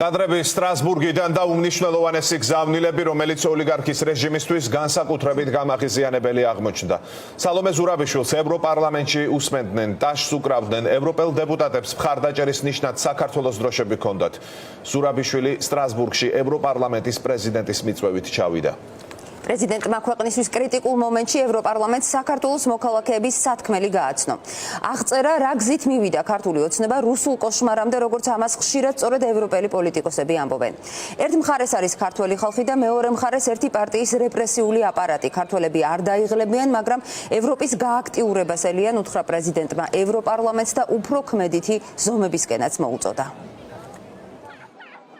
კადრები სტრასბურგიდან და უმნიშვნელოვანესი გზავნილები, რომელიც ოლიგარქის რეჟიმისთვის განსაკუთრებით გამაღიზიანებელი აღმოჩნდა. სალომე ზურაბიშვილს ევროპარლამენტში უსმენდნენ, ტაშს უკრავდნენ, ევროპელ დეპუტატებს მხარდაჭერის ნიშნად საქართველოს დროშები ჰქონდათ. ზურაბიშვილი სტრასბურგში ევროპარლამენტის პრეზიდენტის მიწვევით ჩავიდა. პრეზიდენტმა ქვეყნისთვის კრიტიკულ მომენტში ევროპარლამენტს საქართველოს მოქალაქეების სათქმელი გააცნო. აღწერა რა გზით მივიდა ქართული ოცნება რუსულ კოშმარამდე, როგორც ამას ხშირად სწორედ ევროპელი პოლიტიკოსები ამბობენ. ერთ მხარეს არის ქართველი ხალხი და მეორე მხარეს ერთი პარტიის რეპრესიული აპარატი. ქართველები არ დაიღლებიან, მაგრამ ევროპის გააქტიურებას ელიან, უთხრა პრეზიდენტმა ევროპარლამენტს და უფრო ქმედითი ზომებისკენაც მოუწოდა.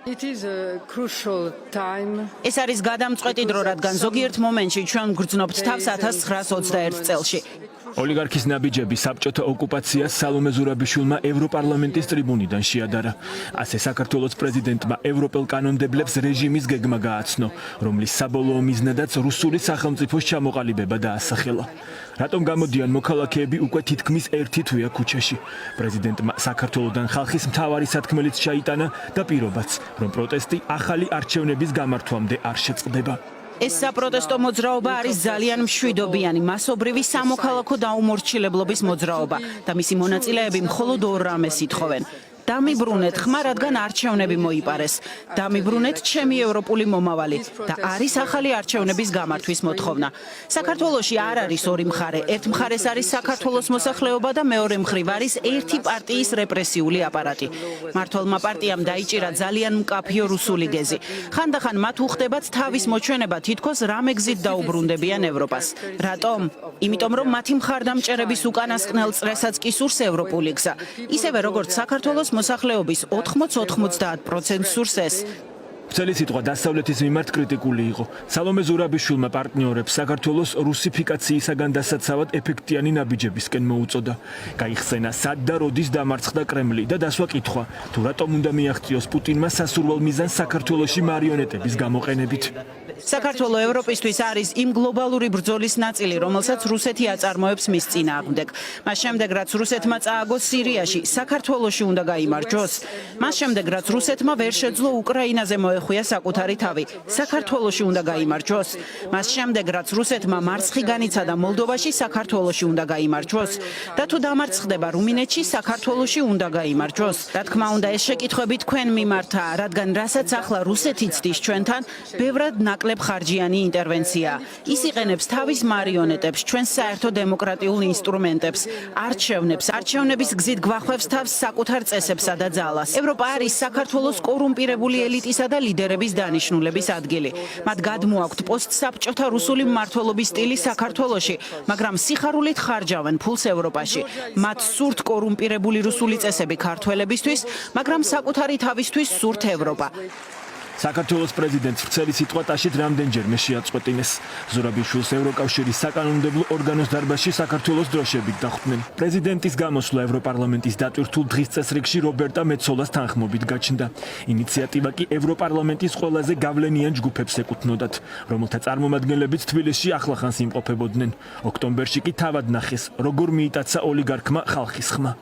ეს არის გადამწყვეტი დრო, რადგან ზოგიერთ მომენტში ჩვენ გვგრძნობთ თავს 1921 წელში. ოლიგარქის ნაბიჯები საბჭოთა ოკუპაციას სალომე ზურაბიშვილმა ევროპარლამენტის ტრიბუნიდან შეადარა. ასე საქართველოს პრეზიდენტმა ევროპელ კანონმდებლებს რეჟიმის გეგმა გააცნო, რომლის საბოლოო მიზნადაც რუსული სახელმწიფოს ჩამოყალიბება დაასახელა. რატომ გამოდიან მოქალაქეები უკვე თითქმის ერთი თვეა ქუჩაში? პრეზიდენტმა საქართველოსთან ხალხის მთავარი სათქმელიც ჩაიტანა და პირობაც, რომ პროტესტი ახალი არჩევნების გამართვამდე არ შეწყდება. ეს საპროტესტო მოძრაობა არის ძალიან მშვიდობიანი, მასობრივი სამოქალაქო დაუმორჩილებლობის მოძრაობა და მისი მონაწილეები მხოლოდ ორ რამეს ითხოვენ. დამიბრუნეთ ხმა, რადგან არჩევნები მოიპარეს. დამიბრუნეთ ჩემი ევროპული მომავალი და არის ახალი არჩევნების გამართვის მოთხოვნა. საქართველოში არ არის ორი მხარე. ერთ მხარეს არის საქართველოს მოსახლეობა და მეორე მხრივ არის ერთი პარტიის რეპრესიული აპარატი. მმართველმა პარტიამ დაიჭირა ძალიან მკაფიო რუსული გეზი. ხანდახან მათ უხდებათ თავის მოჩვენება, თითქოს რამე გზით დაუბრუნდებიან ევროპას. რატომ? იმიტომ რომ მათი მხარდამჭერების უკანასკნელ წრესაც კი სურს ევროპული გზა. ისევე როგორც საქართველოს მოსახლეობის 80-90% სურს ეს. ვრცელი სიტყვა დასავლეთის მიმართ კრიტიკული იყო. სალომე ზურაბიშვილმა პარტნიორებს საქართველოს რუსიფიკაციისაგან დასაცავად ეფექტიანი ნაბიჯებისკენ მოუწოდა. გაიხსენა სად და როდის დამარცხდა კრემლი და დასვა კითხვა, თუ რატომ უნდა მიაღწიოს პუტინმა სასურველ მიზანს საქართველოში მარიონეტების გამოყენებით. საქართველო ევროპისთვის არის იმ გლობალური ბრძოლის ნაწილი, რომელსაც რუსეთი აწარმოებს მის წინააღმდეგ. მას შემდეგ, რაც რუსეთმა წააგო სირიაში, საქართველოში უნდა გაიმარჯვოს. მას შემდეგ, რაც რუსეთმა ვერ შეძლო უკრაინაზე მოეხვია საკუთარი თავი, საქართველოში უნდა გაიმარჯვოს. მას შემდეგ, რაც რუსეთმა მარცხი განიცადა მოლდოვაში, საქართველოში უნდა გაიმარჯვოს. და თუ დამარცხდება რუმინეთში, საქართველოში უნდა გაიმარჯვოს. რა თქმა უნდა, ეს შეკითხვები თქვენ მიმართა, რადგან რასაც ახლა რუსეთი ცდის ჩვენთან, ბევრად ნაკლებ ხარჯიანი ინტერვენცია. ის იყენებს თავის მარიონეტებს, ჩვენ საერთო დემოკრატიულ ინსტრუმენტებს, არჩევნებს, არჩევნების გზით გვახვევს თავს საკუთარ წესებსა და ძალას. ევროპა არის საქართველოს კორუმპირებული ელიტისა და ლიდერების დანიშნულების ადგილი. მათ გადმოაქვთ პოსტსაბჭოთა რუსული მმართველობის სტილი საქართველოში, მაგრამ სიხარულით ხარჯავენ ფულს ევროპაში. მათ სურთ კორუმპირებული რუსული წესები ქართველებისთვის, მაგრამ საკუთარი თავისთვის სურთ ევროპა. საქართველოს პრეზიდენტს ვრცელი სიტყვა ტაშით რამდენჯერმე შეაწყვეტინეს. ზურაბიშვილს ევროკავშირის საკანონმდებლო ორგანოს დარბაზში საქართველოს დროშებით დახვდნენ. პრეზიდენტის გამოსვლა ევროპარლამენტის დატვირთულ დღის წესრიგში რობერტა მეცოლას თანხმობით გაჩნდა. ინიციატივა კი ევროპარლამენტის ყველაზე გავლენიან ჯგუფებს ეკუთვნოდათ, რომელთა წარმომადგენლებიც თბილისში ახლახანს იმყოფებოდნენ. ოქტომბერში კი თავად ნახეს, როგორ მიიტაცა ოლიგარქმა ხალხის ხმა.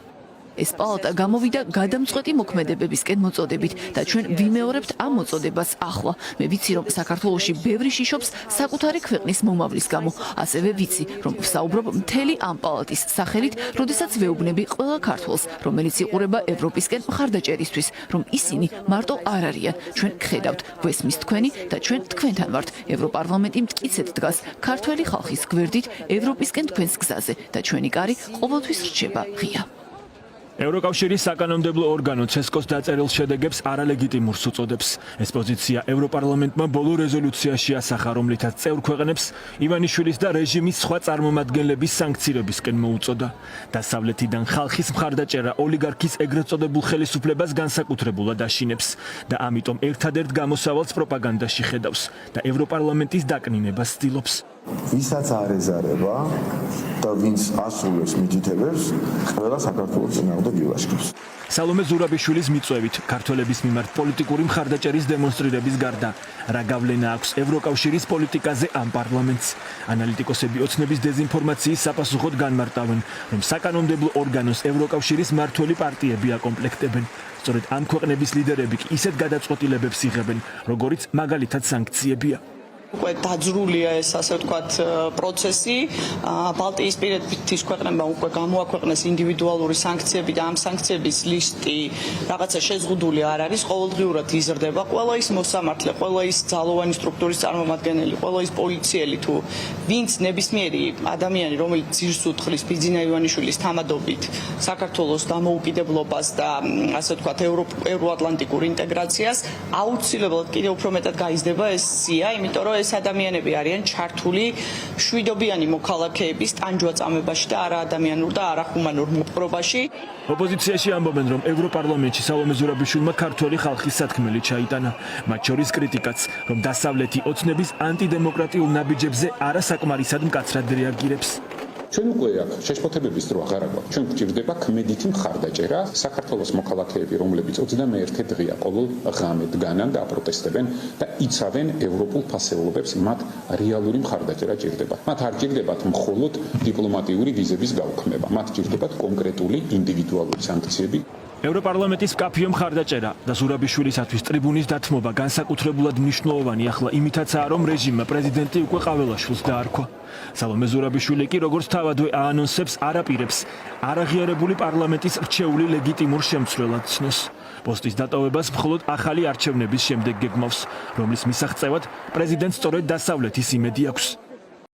ეს პალატა გამოვიდა გადამწყვეტი მოქმედებებისკენ მოწოდებით და ჩვენ ვიმეორებთ ამ მოწოდებას ახლა. მე ვიცი, რომ საქართველოში ბევრი შიშობს საკუთარი ქვეყნის მომავლის გამო. ასევე ვიცი, რომ ვსაუბრობ მთელი ამ პალატის სახელით, როდესაც ვეუბნები ყველა ქართველს, რომელიც იყურება ევროპისკენ მხარდაჭერისთვის, რომ ისინი მარტო არ არიან. ჩვენ გხედავთ, გვესმის თქვენი და ჩვენ თქვენთან ვართ. ევროპარლამენტი მტკიცედ დგას ქართველი ხალხის გვერდით ევროპისკენ თქვენს გზაზე და ჩვენი კარი ყოველთვის რჩება ღია. ევროკავშირის საკანონმდებლო ორგანო ცესკოს დაწერილ შედეგებს არალეგიტიმურს უწოდებს. ეს პოზიცია ევროპარლამენტმა ბოლო რეზოლუციაში ასახა, რომლითაც წევრ ქვეყნებს ივანიშვილის და რეჟიმის სხვა წარმომადგენლების სანქცირებისკენ მოუწოდა. დასავლეთიდან ხალხის მხარდაჭერა ოლიგარქის ეგრეთ წოდებულ ხელისუფლებას განსაკუთრებულად აშინებს და ამიტომ ერთადერთ გამოსავალს პროპაგანდაში ხედავს და ევროპარლამენტის დაკნინებას ცდილობს. ვისაც არ ეზარება და ვინც ასრულებს მიჯითებებს, ყველა საქართველოს წინააღმდეგ ილაშქრებს. სალომე ზურაბიშვილის მიწვევით ქართველების მიმართ პოლიტიკური მხარდაჭერის დემონსტრირების გარდა რა გავლენა აქვს ევროკავშირის პოლიტიკაზე ამ პარლამენტს. ანალიტიკოსები ოცნების დეზინფორმაციის საპასუხოდ განმარტავენ, რომ საკანონმდებლო ორგანოს ევროკავშირის მმართველი პარტიები აკომპლექტებენ. სწორედ ამ ქვეყნების ლიდერები კი ისეთ გადაწყვეტილებებს იღებენ, როგორიც მაგალითად სანქციებია. უკვე დაძრულია ეს ასე ვთქვათ პროცესი. ბალტიისპირეთის ქვეყნებმა უკვე გამოაქვეყნეს ინდივიდუალური სანქციები და ამ სანქციების ლისტი რაღაცა შეზღუდული არ არის. ყოველდღიურად იზრდება ყველა ის მოსამართლე, ყველა ის ძალოვანი სტრუქტურის წარმომადგენელი, ყველა ის პოლიციელი თუ ვინც ნებისმიერი ადამიანი, რომელიც ძირს უთხრის ბიძინა ივანიშვილის თამადობით საქართველოს დამოუკიდებლობას და ასე ვთქვათ ევროატლანტიკურ ინტეგრაციას, აუცილებლად კიდევ უფრო მეტად გაიზრდება ეს სია, იმიტომ რომ ეს ადამიანები არიან ჩართული მშვიდობიანი მოქალაქეების ტანჯვაწამებაში და არაადამიანურ და არახუმანურ მოპყრობაში. ოპოზიციაში ამბობენ, რომ ევროპარლამენტში სალომე ზურაბიშვილმა ქართველი ხალხის სათქმელი ჩაიტანა. მათ შორის კრიტიკაც, რომ დასავლეთი ოცნების ანტიდემოკრატიულ ნაბიჯებზე არასაკმარისად მკაცრად რეაგირებს. ჩვენ უკვე აქ შეშფოთებების დრო აღარ აქვს. ჩვენ გვჭირდება ქმედითი მხარდაჭერა. საქართველოს მოქალაქეები, რომლებიც 21 დღეა ყოველ ღამე დგანან და აპროტესტებენ და იცავენ ევროპულ ფასეულობებს, მათ რეალური მხარდაჭერა ჭირდება. მათ არ ჭირდებათ მხოლოდ დიპლომატიური ვიზების გაუქმება. მათ ჭირდებათ კონკრეტული ინდივიდუალური სანქციები. ევროპარლამენტის მკაფიო მხარდაჭერა და ზურაბიშვილისათვის ტრიბუნის დათმობა განსაკუთრებულად მნიშვნელოვანი ახლა იმითაცაა, რომ რეჟიმმა პრეზიდენტი უკვე ყაველაშვილს დაარქვა. სალომე ზურაბიშვილი კი როგორც თავადვე აანონსებს, არაპირებს არაღიარებული პარლამენტის რჩეული ლეგიტიმურ შემცვლელად ცნოს. პოსტის დატოვებას მხოლოდ ახალი არჩევნების შემდეგ გეგმავს, რომლის მისაღწევად პრეზიდენტს სწორედ დასავლეთის იმედი აქვს.